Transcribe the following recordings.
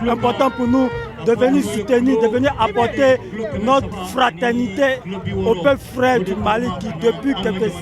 important pour nous de venir soutenir, de venir apporter notre fraternité au peuple frère du Mali qui, depuis quelques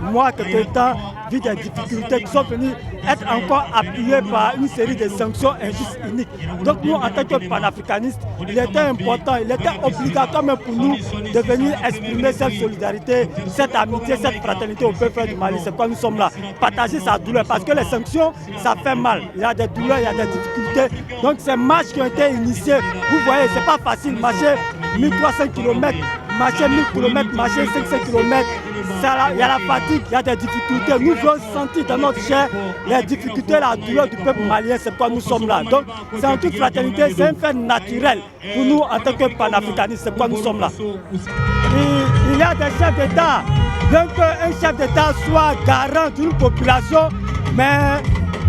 mois, quelques temps, vit des difficultés, qui sont venus être encore appuyés par une série de sanctions injustes uniques. Donc nous, en tant que panafricanistes, il était important, il était obligatoire même pour nous de venir exprimer cette solidarité, cette amitié, cette fraternité au peuple frère du Mali. C'est pourquoi nous sommes là, partager sa douleur, parce que les sanctions, ça fait mal. Il y a des douleurs, il y a des difficultés. Donc ces marches qui ont été initiées, vous voyez, c'est pas facile, marcher 1300 km, marcher 1000 km, marcher 500 km. Il y a la fatigue, il y a des difficultés. Nous avons senti dans notre chair les difficultés, la douleur du peuple malien, c'est pourquoi nous sommes là. Donc c'est en toute fraternité, c'est un fait naturel pour nous en tant que panafricanistes, c'est pourquoi nous sommes là. Il y a des chefs d'État, bien qu'un chef d'État soit garant d'une population, mais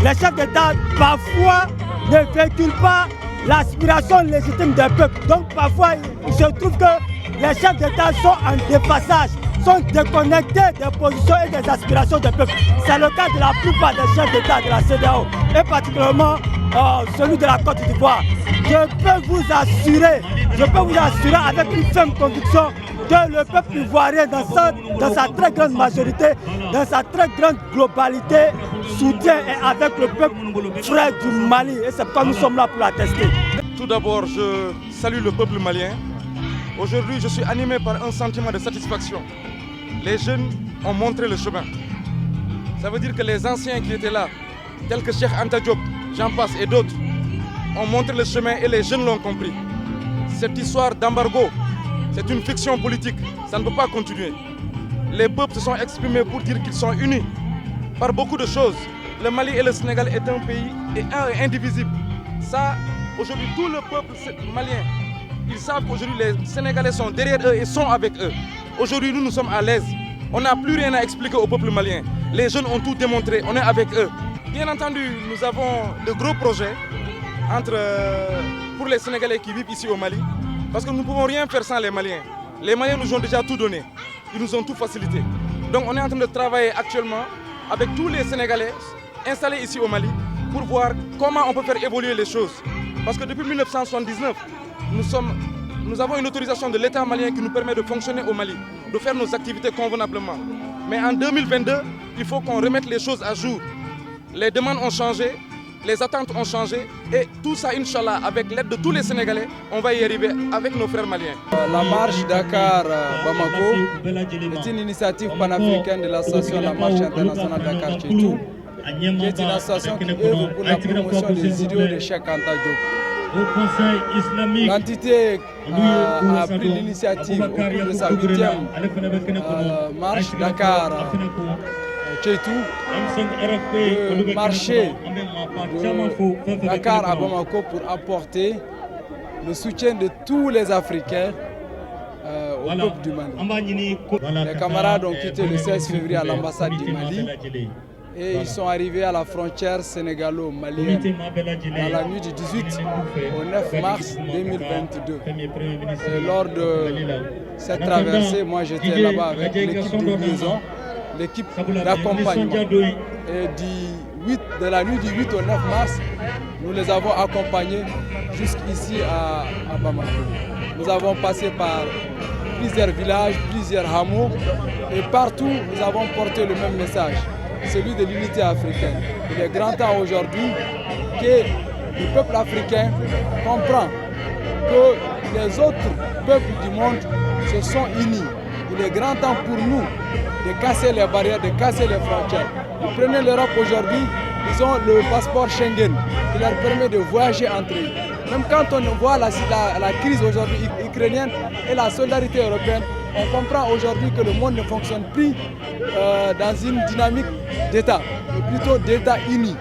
les chefs d'État parfois ne véhiculent pas l'aspiration légitime des peuples. Donc parfois il se trouve que les chefs d'État sont en dépassage, sont déconnectés des positions et des aspirations des peuples. C'est le cas de la plupart des chefs d'État de la CEDEAO et particulièrement celui de la Côte d'Ivoire. Je peux vous assurer avec une ferme conviction que le peuple ivoirien dans sa très grande majorité, dans sa très grande globalité, soutient et avec le peuple frère du Mali. Et c'est pourquoi nous sommes là pour l'attester. Tout d'abord, je salue le peuple malien. Aujourd'hui, je suis animé par un sentiment de satisfaction. Les jeunes ont montré le chemin. Ça veut dire que les anciens qui étaient là, tels que Cheikh Anta Diop, j'en passe et d'autres, ont montré le chemin et les jeunes l'ont compris. Cette histoire d'embargo, c'est une fiction politique, ça ne peut pas continuer. Les peuples se sont exprimés pour dire qu'ils sont unis par beaucoup de choses. Le Mali et le Sénégal est un pays et indivisible. Ça, aujourd'hui, tout le peuple malien, ils savent qu'aujourd'hui les Sénégalais sont derrière eux et sont avec eux. Aujourd'hui, nous sommes à l'aise. On n'a plus rien à expliquer au peuple malien. Les jeunes ont tout démontré, on est avec eux. Bien entendu, nous avons de gros projets pour les Sénégalais qui vivent ici au Mali. Parce que nous ne pouvons rien faire sans les Maliens. Les Maliens nous ont déjà tout donné. Ils nous ont tout facilité. Donc on est en train de travailler actuellement avec tous les Sénégalais installés ici au Mali pour voir comment on peut faire évoluer les choses. Parce que depuis 1979, nous avons une autorisation de l'État malien qui nous permet de fonctionner au Mali, de faire nos activités convenablement. Mais en 2022, il faut qu'on remette les choses à jour. Les demandes ont changé, les attentes ont changé et tout ça, Inch'Allah, avec l'aide de tous les Sénégalais, on va y arriver avec nos frères maliens. La marche Dakar-Bamako est une initiative panafricaine de l'association La Marche internationale Dakar-Chetou, qui est une association qui œuvre pour la promotion des idéaux de Cheikh Anta Diop. L'entité a pris l'initiative au cours de sa 8e marche Dakar-Chetou, de marcher de Dakar à Bamako pour apporter le soutien de tous les Africains au peuple du Mali. Les camarades ont quitté le 16 février à l'ambassade du Mali et ils sont arrivés à la frontière sénégalo-malienne dans la nuit du 18 au 9 mars 2022. Et lors de cette traversée, moi j'étais là-bas avec l'équipe de liaison, l'équipe d'accompagnement. Et de la nuit du 8 au 9 mars, nous les avons accompagnés jusqu'ici à Bamako. Nous avons passé par plusieurs villages, plusieurs hameaux et partout nous avons porté le même message, celui de l'unité africaine. Il est grand temps aujourd'hui que le peuple africain comprend que les autres peuples du monde se sont unis. Il est grand temps pour nous de casser les barrières, de casser les frontières. Vous prenez l'Europe aujourd'hui, ils ont le passeport Schengen qui leur permet de voyager entre eux. Même quand on voit la crise aujourd'hui ukrainienne et la solidarité européenne, on comprend aujourd'hui que le monde ne fonctionne plus dans une dynamique d'État, mais plutôt d'État unis.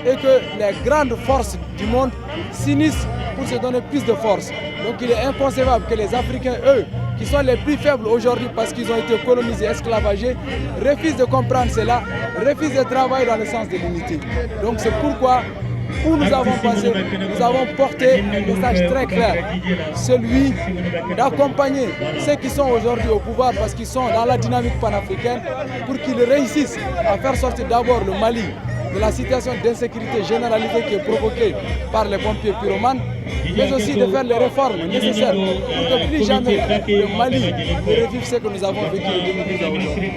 Et que les grandes forces du monde s'unissent pour se donner plus de force. Donc il est inconcevable que les Africains, eux, qui sont les plus faibles aujourd'hui parce qu'ils ont été colonisés, esclavagés, refusent de comprendre cela, refusent de travailler dans le sens de l'unité. Donc c'est pourquoi, où nous avons passé, nous avons porté un message très clair, celui d'accompagner ceux qui sont aujourd'hui au pouvoir parce qu'ils sont dans la dynamique panafricaine pour qu'ils réussissent à faire sortir d'abord le Mali de la situation d'insécurité généralisée qui est provoquée par les pompiers pyromanes, mais aussi de faire les réformes nécessaires pour que plus jamais le Mali ne revive ce que nous avons vécu en 2012 à aujourd'hui.